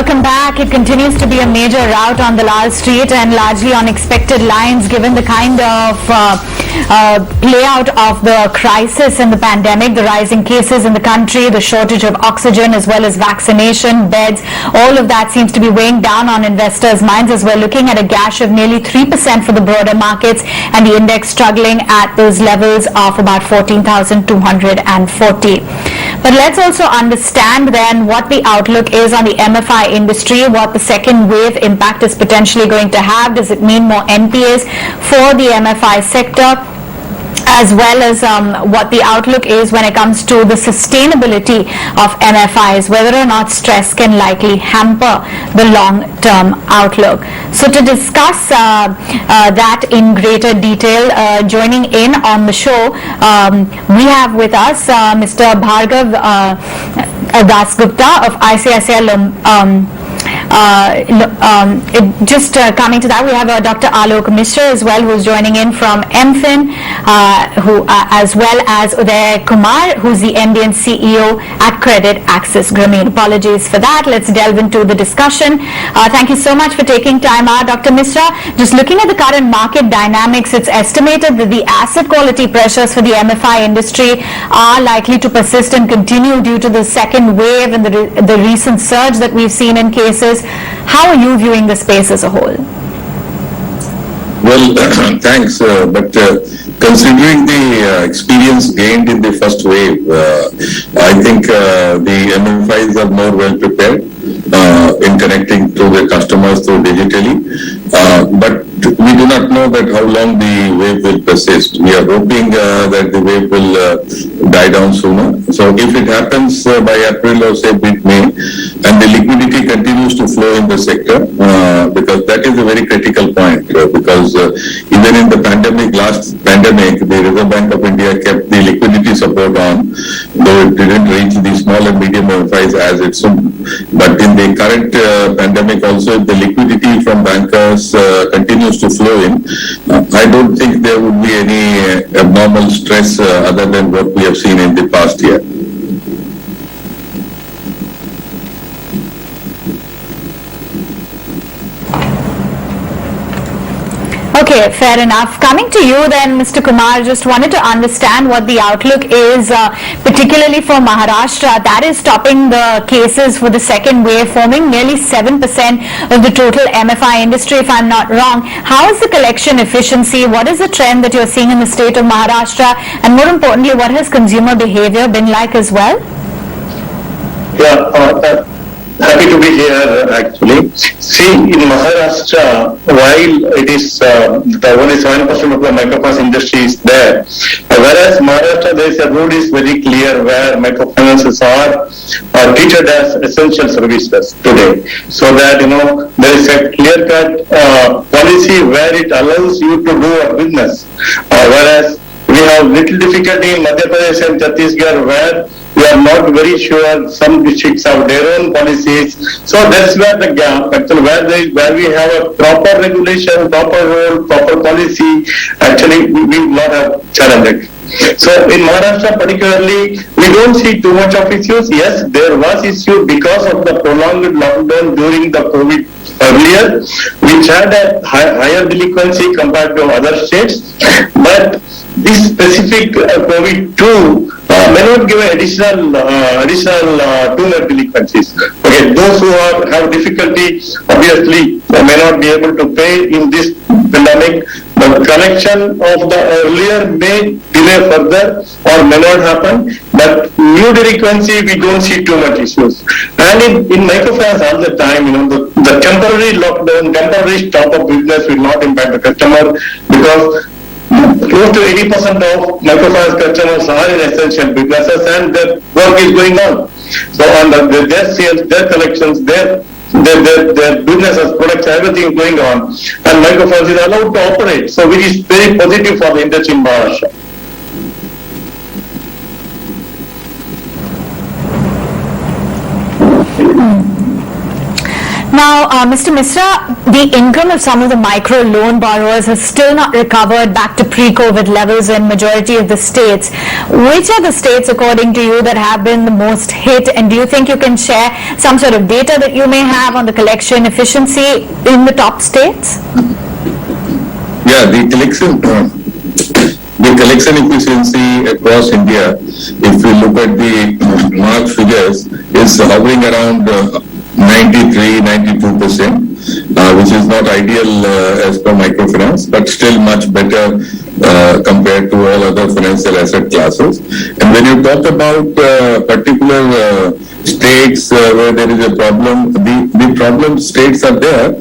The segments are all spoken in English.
Welcome back. It continues to be a major rout on the Lal Street and largely on expected lines given the kind of play out of the crisis and the pandemic, the rising cases in the country, the shortage of oxygen as well as vaccination, beds. All of that seems to be weighing down on investors' minds as we're looking at a gash of nearly 3% for the broader markets and the index struggling at those levels of about 14,240. But let's also understand then what the outlook is on the MFI industry, what the second wave impact is potentially going to have. Does it mean more NPAs for the MFI sector? As well as what the outlook is when it comes to the sustainability of MFIs, whether or not stress can likely hamper the long-term outlook. So to discuss that in greater detail, joining in on the show, we have with us Mr. Bhargav Dasgupta of ICICI coming to that, we have Dr. Alok Misra as well, who's joining in from MFIN, as well as Udaya Kumar, who's the MD and CEO at CreditAccess Grameen. Apologies for that. Let's delve into the discussion. Thank you so much for taking time out, Dr. Misra. Just looking at the current market dynamics, it's estimated that the asset quality pressures for the MFI industry are likely to persist and continue due to the second wave and the recent surge that we've seen in cases. How are you viewing the space as a whole? Well, thanks. But considering the experience gained in the first wave, I think the MFIs are more well prepared in connecting to the customers through digitally. But we do not know that how long the wave will persist. We are hoping that the wave will die down sooner. So if it happens by April or say mid-May, and the liquidity continues to flow in the sector, because that is a very critical point, because even in the last pandemic, the Reserve Bank of India kept the liquidity support on, though it didn't reach the small and medium MFIs as it should. But in the current pandemic also, if the liquidity from bankers continues to flow in, I don't think there would be any abnormal stress other than what we have seen in the past year. Okay, fair enough. Coming to you then, Mr. Kumar, just wanted to understand what the outlook is, particularly for Maharashtra. That is topping the cases for the second wave, forming nearly 7% of the total MFI industry, if I'm not wrong. How is the collection efficiency? What is the trend that you're seeing in the state of Maharashtra? And more importantly, what has consumer behavior been like as well? Yeah, happy to be here actually. See, in Maharashtra, while it is only 7% of the microfinance industry is there, whereas Maharashtra there is a rule is very clear where microfinances are treated as essential services today. So that there is a clear-cut policy where it allows you to do a business, whereas we have little difficulty in Madhya Pradesh and Chhattisgarh where we are not very sure. Some districts have their own policies. So that's where the gap, actually, where we have a proper regulation, proper rule, proper policy, actually we will not have challenges. So in Maharashtra particularly, we don't see too much of issues. Yes, there was issue because of the prolonged lockdown during the COVID earlier, which had a higher delinquency compared to other states. But this specific COVID-2 may not give additional too much delinquencies. Okay, those who have difficulty obviously may not be able to pay in this pandemic. The collection of the earlier may delay further or may not happen, but new delinquency we don't see too much issues. And in microfinance all the time, the temporary lockdown, temporary stop of business will not impact the customer because close to 80% of microfinance customers are in essential businesses and their work is going on. So on their sales, their collections, their businesses, products, everything is going on, and microfinance is allowed to operate. So which is very positive for the industry in Maharashtra. Now, Mr. Misra, the income of some of the micro loan borrowers has still not recovered back to pre-COVID levels in majority of the states. Which are the states, according to you, that have been the most hit? And do you think you can share some sort of data that you may have on the collection efficiency in the top states? Yeah, the collection efficiency across India, if you look at the March figures, is hovering around 93-92%, which is not ideal as per microfinance, but still much better compared to all other financial asset classes. And when you talk about particular states where there is a problem, the problem states are there,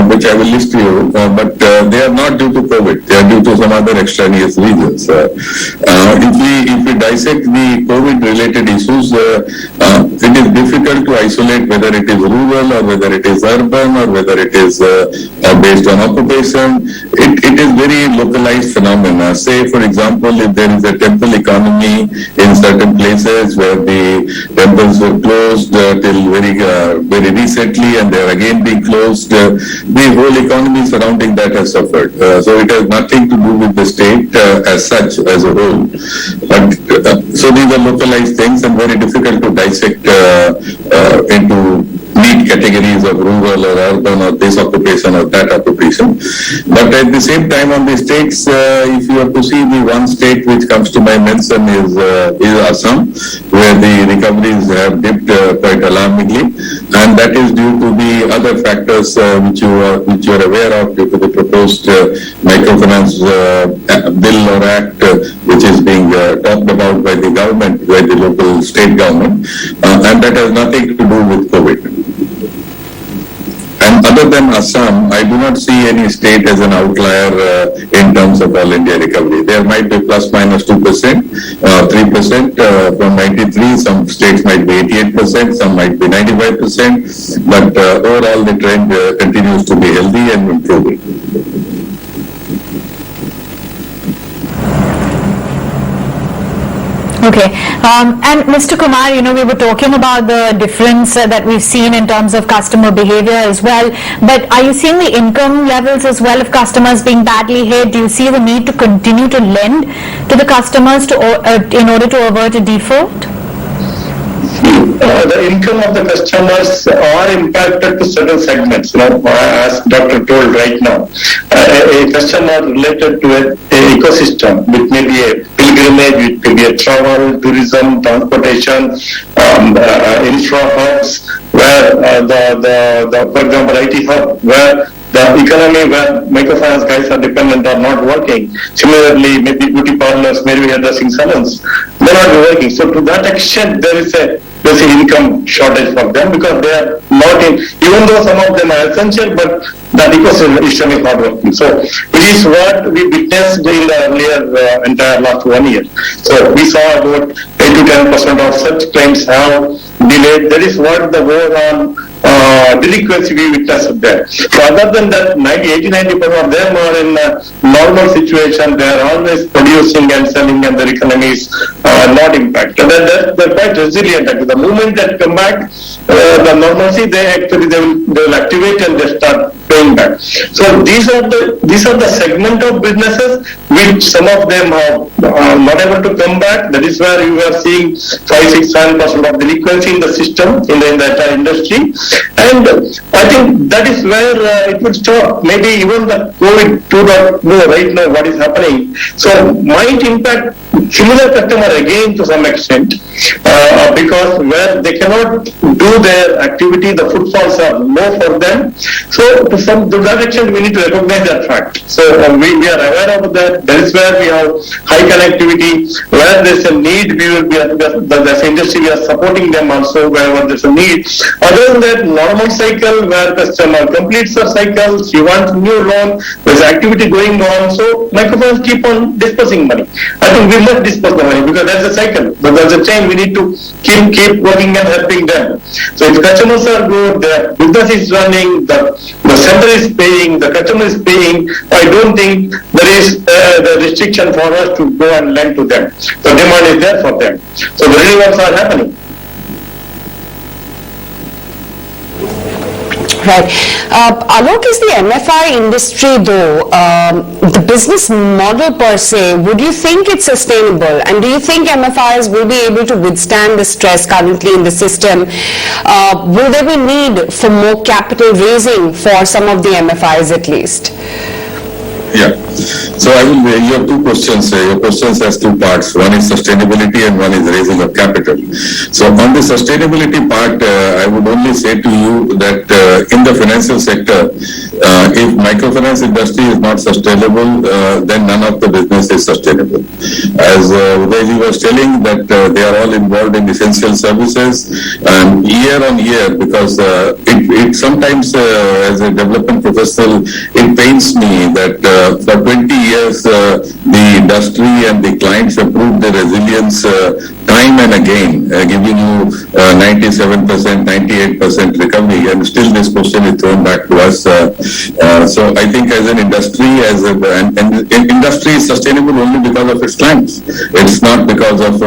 which I will list to you, but they are not due to COVID. They are due to some other extraneous reasons. If we dissect the COVID-related issues, it is difficult to isolate whether it is rural or whether it is urban or whether it is based on occupation. It is very localized phenomena. Say, for example, if there is a temple economy in certain places where the temples were closed till very recently and they are again being closed, the whole economy surrounding that has suffered. So it has nothing to do with the state as such, as a whole. But so these are localized things and very difficult to dissect into neat categories of rural or urban or this occupation or that occupation. But at the same time, on the states, if you have to see, the one state which comes to my mention is Assam, where the recoveries have dipped quite alarmingly, and that is due to the other factors which you are aware of, due to the proposed microfinance bill or act which is being talked about by the government, by the local state government, and that has nothing to do with COVID. And other than Assam, I do not see any state as an outlier in terms of all India recovery. There might be plus minus 2%, 3% from 93. Some states might be 88%, some might be 95%. But overall, the trend continues to be healthy and improving. Okay. And Mr. Kumar, we were talking about the difference that we've seen in terms of customer behavior as well. But are you seeing the income levels as well of customers being badly hit? Do you see the need to continue to lend to the customers in order to avert a default? The income of the customers are impacted to certain segments, as Dr. told right now. A customer related to an ecosystem, which may be a pilgrimage, it could be a travel, tourism, transportation, infra hubs, where for example, IT hub, where the economy where microfinance guys are dependent are not working. Similarly, maybe beauty parlors, maybe hairdressing salons, they're not working. So to that extent, there's an income shortage for them because they are not in, even though some of them are essential, but that ecosystem is not working. So it is what we witnessed in the earlier entire last 1 year. So we saw about 8 to 10% of such claims have delayed. That is what the overall delinquency we witnessed there. So other than that, 80-90% of them are in a normal situation. They are always producing and selling, and their economy is not impacted. And they're quite resilient. The moment that come back, the normalcy, they will activate and they start paying back. So these are the segment of businesses which some of them are not able to come back. That is where you are seeing 5-6-7% of delinquency in the system, in the entire industry. And I think that is where it would stop. Maybe even the COVID 2.0 right now, what is happening. So might impact similar customer again to some extent, because where they cannot do their activity, the footfalls are low for them. So to that extent, we need to recognize that fact. So we are aware of that. That is where we have high connectivity. Where there's a need, we will be, as industry, we are supporting them also wherever there's a need. Other than that, normal cycle where customer completes the cycle, she wants new loan, there's activity going on. So microfinance keep on dispersing money. I think we must disperse the money because that's a cycle. But there's a chain, we need to keep working and helping them. So if customers are good, the business is running, the center is paying, the customer is paying, I don't think there is the restriction for us to go and lend to them. The demand is there for them. So the renewals are happening. Right. Alok, is the MFI industry, though, the business model per se, would you think it's sustainable? And do you think MFIs will be able to withstand the stress currently in the system? Will there be need for more capital raising for some of the MFIs at least? Yeah. So you have two questions. Your questions has two parts. One is sustainability and one is raising of capital. So on the sustainability part, I would only say to you that in the financial sector, if microfinance industry is not sustainable, then none of the business is sustainable. As Udaya was telling that they are all involved in essential services, and year on year, because it sometimes as a development professional, it pains me that for 20 years the industry and the clients have proved their resilience time and again, giving you 97%, 98% recovery, and still this question is thrown back to us. So I think as an industry, industry is sustainable only because of its clients. It's not because of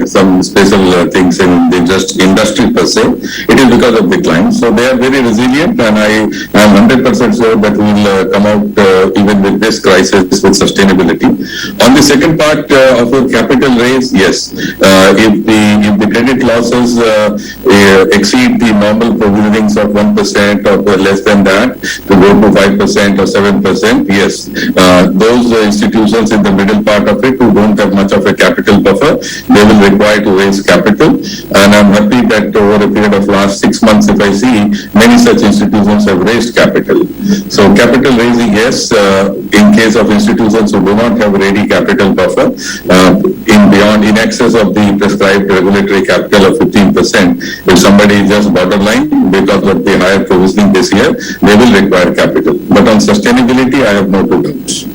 some special things in the industry per se. It is because of the clients. So they are very resilient, and I am 100% sure that we will come out even with this crisis with sustainability. On the second part of a capital raise, yes. If the credit losses exceed the normal provisionings of 1% or less than that, to go to 5% or 7%, yes. Those institutions in the middle part of it who don't have much of a capital buffer, they will require to raise capital. And I'm happy that over a period of last 6 months, if I see, many such institutions have raised capital. So capital raising, yes, in case of institutions who do not have ready capital buffer, in excess of the prescribed regulatory capital of 15%, if somebody is just borderline because of the higher provisioning this year, they will require capital. But on sustainability, I have no two doubts.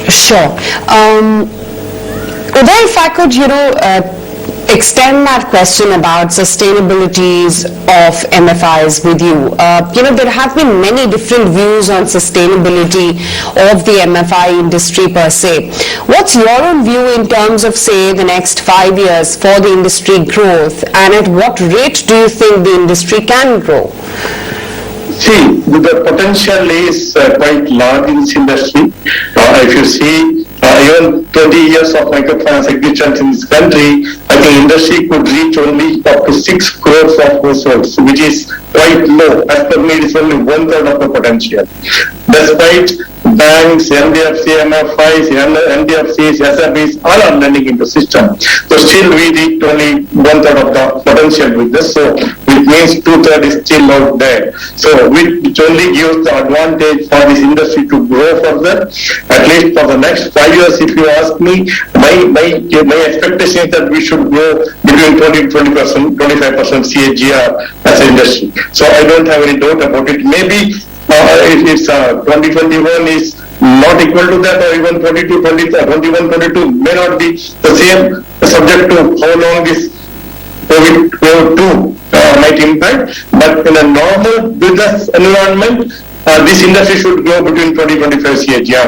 Sure. Udaya, if I could, extend that question about sustainabilities of MFIs with you. There have been many different views on sustainability of the MFI industry per se. What's your own view in terms of, say, the next 5 years for the industry growth, and at what rate do you think the industry can grow? See, the potential is quite large in this industry. If you see, even 20 years of microfinance existence in this country, I think industry could reach only up to 6 crores of households, which is quite low. As per me, it is only 1/3 of the potential. Despite banks, MFIs, NBFCs, SFBs, all are lending into system. So still we reach only 1/3 of the potential with this. So it means 2/3 is still out there. So which only gives the advantage for this industry to grow further. At least for the next 5 years, if you ask me, my expectation is that we should grow between 20% to 20%, 25% CAGR as an industry. So I don't have any doubt about it. Maybe it's 2021 is not equal to that, or even 21, 22 may not be the same, subject to how long this COVID-2 might impact. But in a normal business environment, this industry should grow between 20-25 CAGR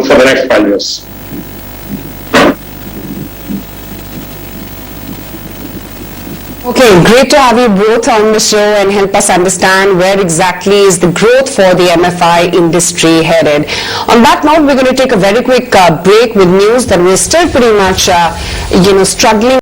for the next 5 years. Okay, great to have you both on the show and help us understand where exactly is the growth for the MFI industry headed. On that note, we're going to take a very quick break with news that we're still pretty much, struggling